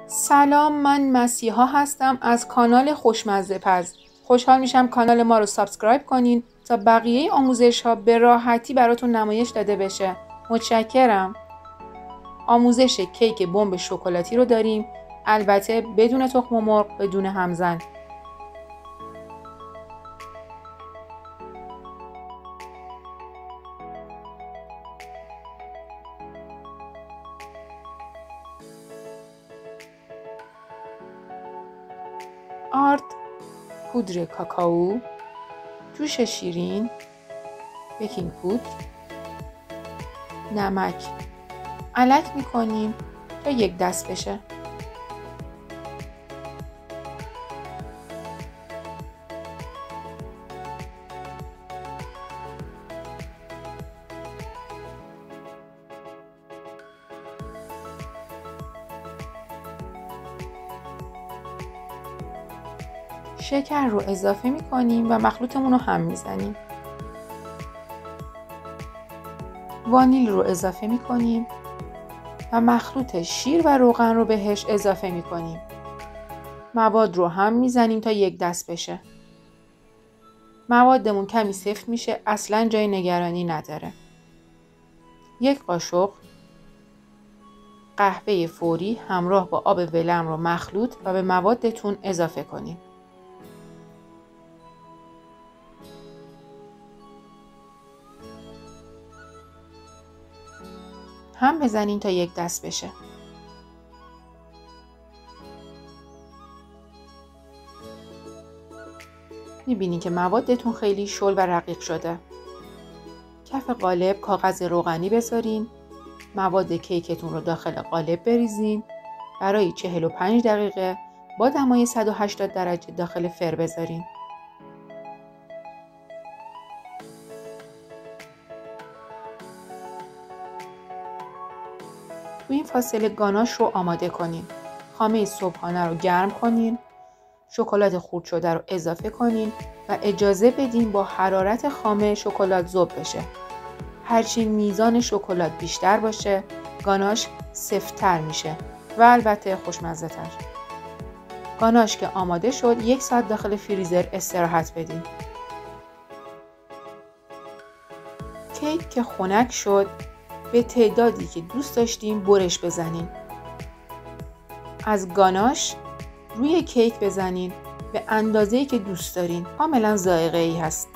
سلام، من مسیحا هستم از کانال خوشمزه پز. خوشحال میشم کانال ما رو سابسکرایب کنین تا بقیه آموزش ها به راحتی براتون نمایش داده بشه. متشکرم. آموزش کیک بمب شکلاتی رو داریم، البته بدون تخم مرغ، بدون همزن. آرد، پودر کاکائو، جوش شیرین، بیکینگ پودر، نمک. الک میکنیم تا یک دست بشه. شکر رو اضافه میکنیم و مخلوطمون رو هم میزنیم. وانیل رو اضافه میکنیم و مخلوط شیر و روغن رو بهش اضافه میکنیم. مواد رو هم میزنیم تا یک دست بشه. موادمون کمی سفت میشه، اصلا جای نگرانی نداره. یک قاشق قهوه فوری همراه با آب ولرم رو مخلوط و به موادتون اضافه کنیم. هم بزنین تا یک دست بشه. میبینین که موادتون خیلی شل و رقیق شده. کف قالب کاغذ روغنی بذارین. مواد کیکتون رو داخل قالب بریزین. برای 45 دقیقه با دمای 180 درجه داخل فر بذارین. تو این فاصله گاناش رو آماده کنین. خامه صبحانه رو گرم کنین. شکلات خرد شده رو اضافه کنین و اجازه بدین با حرارت خامه شکلات ذوب بشه. هرچی میزان شکلات بیشتر باشه، گاناش سفت‌تر میشه و البته خوشمزه تر. گاناش که آماده شد، 1 ساعت داخل فریزر استراحت بدین. کیک که خنک شد، به تعدادی که دوست داشتیم برش بزنین. از گاناش روی کیک بزنین به اندازه‌ای که دوست دارین. کاملا ذائقه‌ای هست.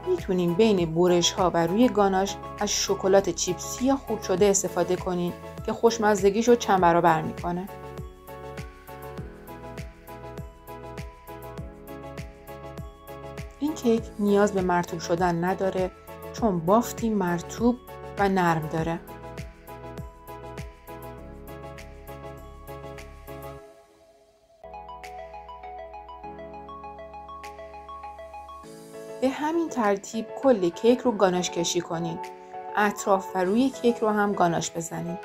میتونین بین برش ها و روی گاناش از شکلات چیپسی یا خرد شده استفاده کنین که خوشمزدگیشو چند برابر میکنه. این کیک نیاز به مرطوب شدن نداره چون بافتی مرطوب و نرم داره. به همین ترتیب کل کیک رو گاناش کشی کنین. اطراف و روی کیک رو هم گاناش بزنین.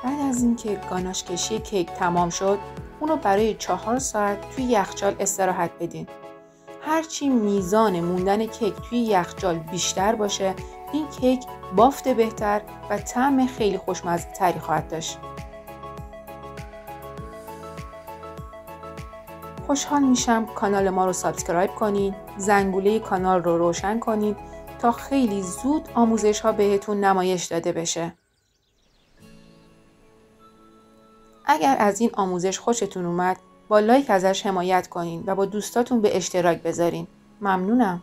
بعد از اینکه گاناش کشی کیک تمام شد، اونو برای 4 ساعت توی یخچال استراحت بدین. هرچی میزان موندن کیک توی یخچال بیشتر باشه، این کیک بافت بهتر و طعم خیلی خوشمزه تری خواهد داشت. خوشحال میشم کانال ما رو سابسکرایب کنین، زنگوله کانال رو روشن کنین تا خیلی زود آموزش ها بهتون نمایش داده بشه. اگر از این آموزش خوشتون اومد، با لایک ازش حمایت کنین و با دوستاتون به اشتراک بذارین. ممنونم.